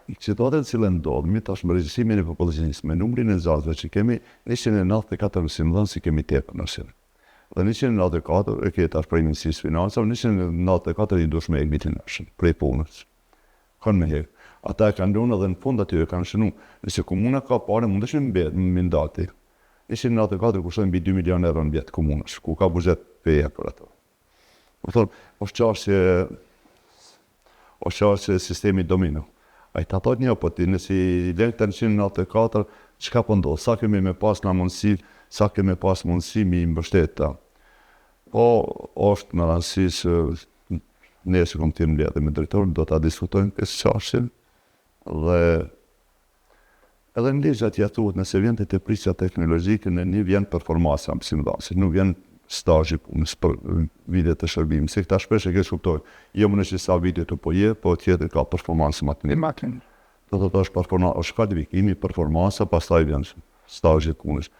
Situatën cilë ndodhemi, tash me regjësimin e popullacionisë, me numrin e zgjasëve që kemi, 194 mësimdhënës që kemi tepër në Shqipëri. Dhe 194 e ke tash prej Ministrisë Financave, 194 i dush me e gbitin nëshën, prej punës. Kanë me hekë. Ata e kanë ndonë edhe në fund atyre kanë shënu. Nëse komuna ka pare, mund është me ndati. 194 kushtojnë mbi 2 milion euro në vjetë komunës, ku ka buzhet peja për ato. Më thonë, është qashë sistemi domino. A i të thot një, po ti nësi i lejnë të 194, qka po ndodhë? Sa kemi me pas në mundësi, sa kemi pas mundësi mi mbështet ta. Po, është në rëndësisë, ne që kom të mbledhe me drejtorin, do të diskutojnë kësë qashin, dhe edhe në ligjat ja thuhet nëse vjen të prisja teknologjike, në një vjen performansa mësimdhënësit, nuk vjen stazhi punës për vitet të shërbimit. Se këta shpesh e kesh kuptoj, jo më në që sa vitet të po je, po tjetër ka performansë më të mirë. Do të është kvalifikimi, performansa, pastaj vjen stazhi punës.